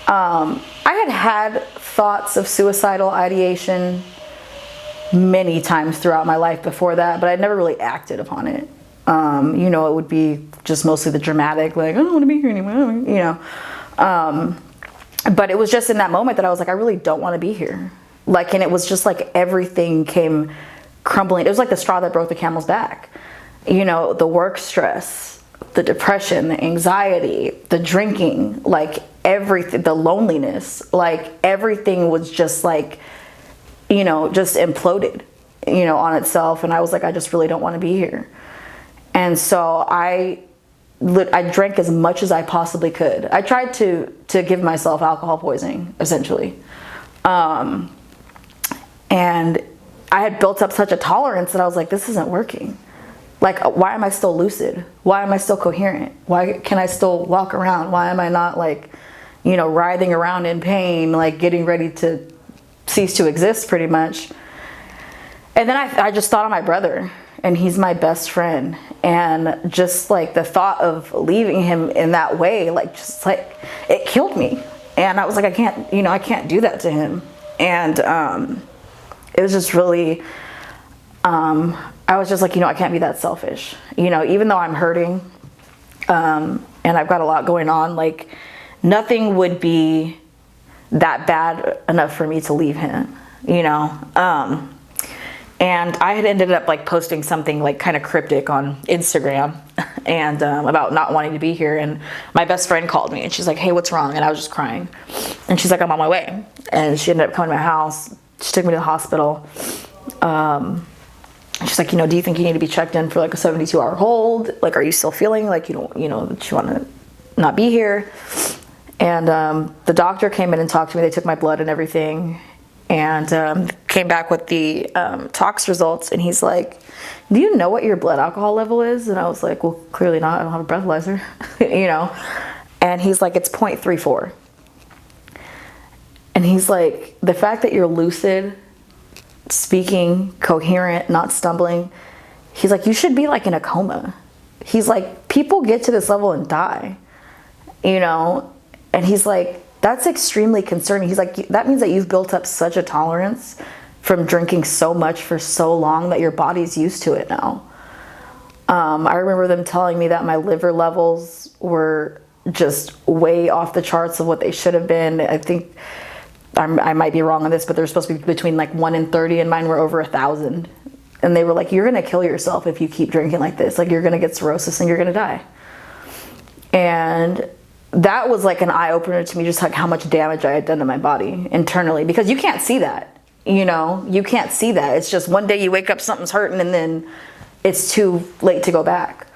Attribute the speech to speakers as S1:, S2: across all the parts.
S1: I had thoughts of suicidal ideation many times throughout my life before that, but I'd never really acted upon it. It would be just mostly the dramatic, like, I don't want to be here anymore, but it was just in that moment that I was like, I really don't want to be here. Like, and it was just like everything came crumbling. It was like the straw that broke the camel's back. The work stress, the depression, the anxiety, the drinking, like everything, the loneliness, like everything was just like, just imploded, on itself. And I was like, I just really don't want to be here. And so I drank as much as I possibly could. I tried to give myself alcohol poisoning, essentially. And I had built up such a tolerance that I was like, this isn't working. Like, why am I still lucid? Why am I still coherent? Why can I still walk around? Why am I not like, writhing around in pain, like getting ready to cease to exist pretty much? And then I just thought of my brother, and he's my best friend. And just like the thought of leaving him in that way, like, just like, it killed me. And I was like, I can't do that to him. And it was just really, I was just like, I can't be that selfish. Even though I'm hurting, and I've got a lot going on, like, nothing would be that bad enough for me to leave him, and I had ended up like posting something like kind of cryptic on Instagram and about not wanting to be here. And my best friend called me and she's like, hey, what's wrong? And I was just crying. And she's like, I'm on my way. And she ended up coming to my house. She took me to the hospital. She's like, do you think you need to be checked in for like a 72-hour hold? Like, are you still feeling like that you want to not be here? And the doctor came in and talked to me. They took my blood and everything, and came back with the tox results. And he's like, do you know what your blood alcohol level is? And I was like, well, clearly not. I don't have a breathalyzer, And he's like, it's 0.34. And he's like, the fact that you're lucid, speaking, coherent, not stumbling, he's like, you should be like in a coma. He's like, people get to this level and die, And he's like, that's extremely concerning. He's like, that means that you've built up such a tolerance from drinking so much for so long that your body's used to it now. I remember them telling me that my liver levels were just way off the charts of what they should have been. I think I might be wrong on this, but they're supposed to be between like 1 and 30, and mine were over 1,000. And they were like, you're going to kill yourself if you keep drinking like this. Like, you're going to get cirrhosis and you're going to die. And that was like an eye-opener to me, just like how much damage I had done to my body internally, because you can't see that, you can't see that. It's just one day you wake up, something's hurting, and then it's too late to go back.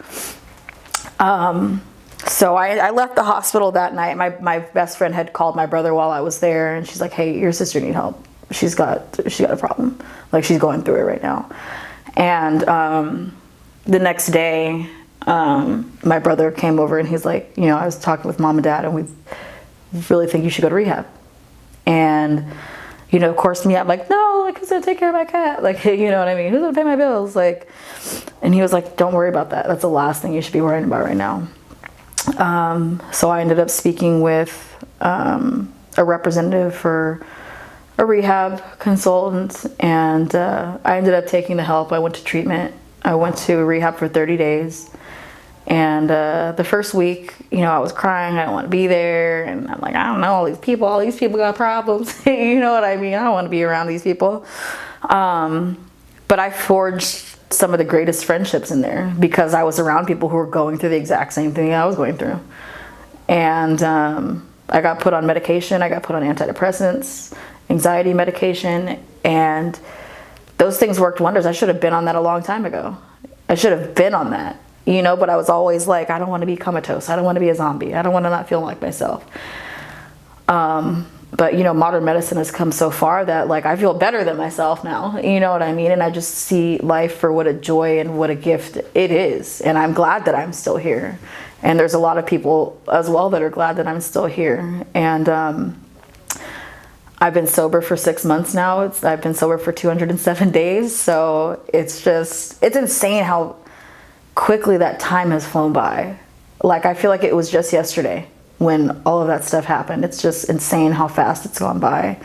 S1: So I left the hospital that night. My best friend had called my brother while I was there, and she's like, hey, your sister needs help. She's got a problem. Like, she's going through it right now. And the next day, my brother came over and he's like, I was talking with mom and dad, and we really think you should go to rehab. And, of course me, I'm like, no, like, who's gonna take care of my cat? Like, you know what I mean? Who's gonna pay my bills? Like, and he was like, don't worry about that. That's the last thing you should be worrying about right now. So I ended up speaking with a representative for a rehab consultant, and I ended up taking the help. I went to treatment. I went to rehab for 30 days. And the first week, I was crying. I don't want to be there. And I'm like, I don't know, all these people got problems. You know what I mean? I don't want to be around these people. But I forged some of the greatest friendships in there because I was around people who were going through the exact same thing I was going through. And I got put on medication. I got put on antidepressants, anxiety medication, and those things worked wonders. I should have been on that a long time ago. I should have been on that. But I was always like, I don't want to be comatose. I don't want to be a zombie. I don't want to not feel like myself. But, modern medicine has come so far that, like, I feel better than myself now. You know what I mean? And I just see life for what a joy and what a gift it is. And I'm glad that I'm still here. And there's a lot of people as well that are glad that I'm still here. And I've been sober for 6 months now. I've been sober for 207 days. So it's insane how quickly that time has flown by. Like, I feel like it was just yesterday when all of that stuff happened. It's just insane how fast it's gone by.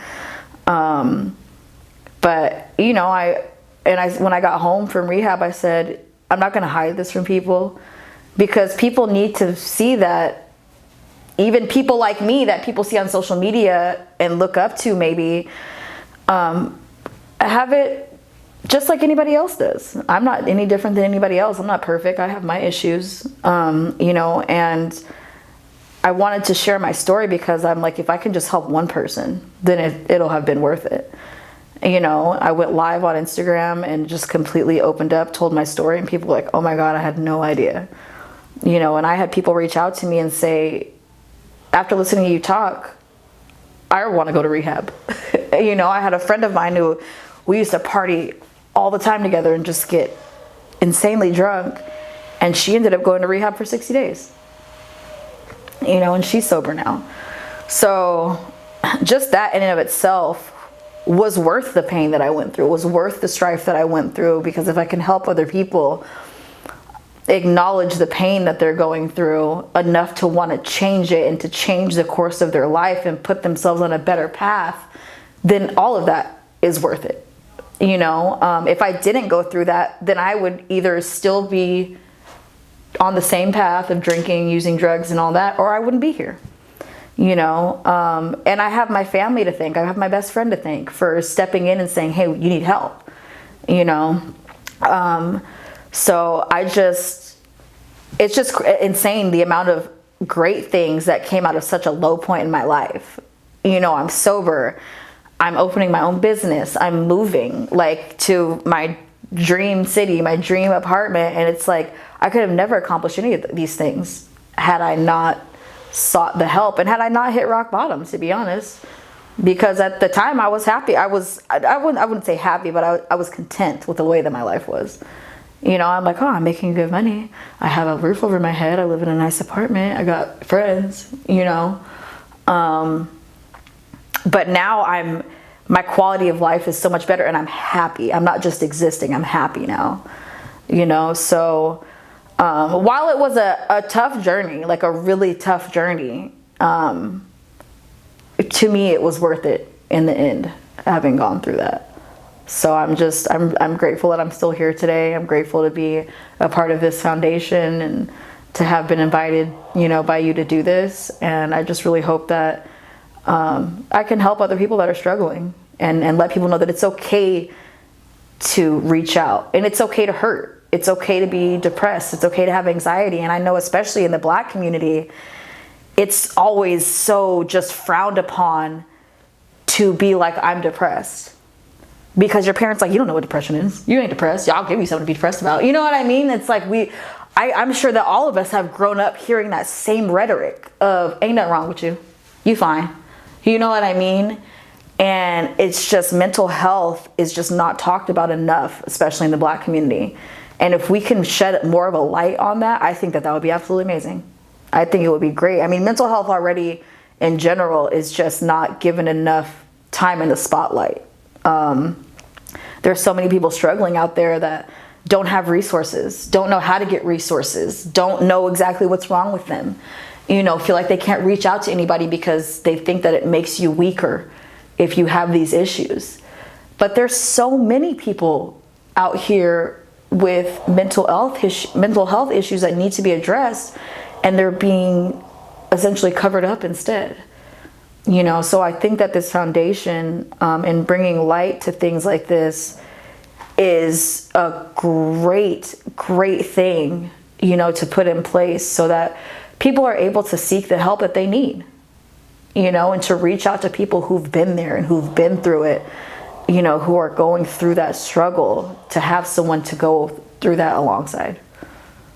S1: But you know, when I got home from rehab, I said, I'm not going to hide this from people, because people need to see that even people like me that people see on social media and look up to maybe, have it just like anybody else does. I'm not any different than anybody else. I'm not perfect. I have my issues, you know, and I wanted to share my story because I'm like, if I can just help one person, then it'll have been worth it. You know, I went live on Instagram and just completely opened up, told my story, and people were like, oh my God, I had no idea. You know, and I had people reach out to me and say, after listening to you talk, I want to go to rehab. You know, I had a friend of mine who we used to party all the time together and just get insanely drunk. And she ended up going to rehab for 60 days. You know, and she's sober now. So just that in and of itself was worth the pain that I went through, was worth the strife that I went through, because if I can help other people acknowledge the pain that they're going through enough to want to change it and to change the course of their life and put themselves on a better path, then all of that is worth it. You know, if I didn't go through that, then I would either still be on the same path of drinking, using drugs and all that, or I wouldn't be here. You know, and I have my family to thank. I have my best friend to thank for stepping in and saying, hey, you need help, you know. So it's just insane the amount of great things that came out of such a low point in my life. You know, I'm sober. I'm opening my own business. I'm moving like to my dream city, my dream apartment. And it's like, I could have never accomplished any of these things had I not sought the help and had I not hit rock bottom, to be honest. Because at the time I was happy. I wouldn't say happy, but I was content with the way that my life was. You know, I'm like, oh, I'm making good money. I have a roof over my head. I live in a nice apartment. I got friends, you know. But now my quality of life is so much better and I'm happy. I'm not just existing. I'm happy now, you know. So while it was a tough journey, like a really tough journey, to me, it was worth it in the end, having gone through that. So I'm grateful that I'm still here today. I'm grateful to be a part of this foundation and to have been invited, you know, by you to do this. And I just really hope that I can help other people that are struggling and let people know that it's okay to reach out and it's okay to hurt. It's okay to be depressed. It's okay to have anxiety. And I know especially in the Black community, it's always so just frowned upon to be like, I'm depressed. Because your parents like, you don't know what depression is. You ain't depressed. Y'all give you something to be depressed about. You know what I mean? It's like I'm sure that all of us have grown up hearing that same rhetoric of ain't nothing wrong with you. You fine. You know what I mean? And it's just mental health is just not talked about enough, especially in the Black community. And if we can shed more of a light on that, I think that would be absolutely amazing. I think it would be great. I mean, mental health already in general is just not given enough time in the spotlight. There's so many people struggling out there that don't have resources, don't know how to get resources, don't know exactly what's wrong with them. You know, feel like they can't reach out to anybody because they think that it makes you weaker if you have these issues. But there's so many people out here with mental health issues that need to be addressed, and they're being essentially covered up instead. You know, so I think that this foundation and bringing light to things like this is a great thing, you know, to put in place so that people are able to seek the help that they need, you know, and to reach out to people who've been there and who've been through it, you know, who are going through that struggle, to have someone to go through that alongside.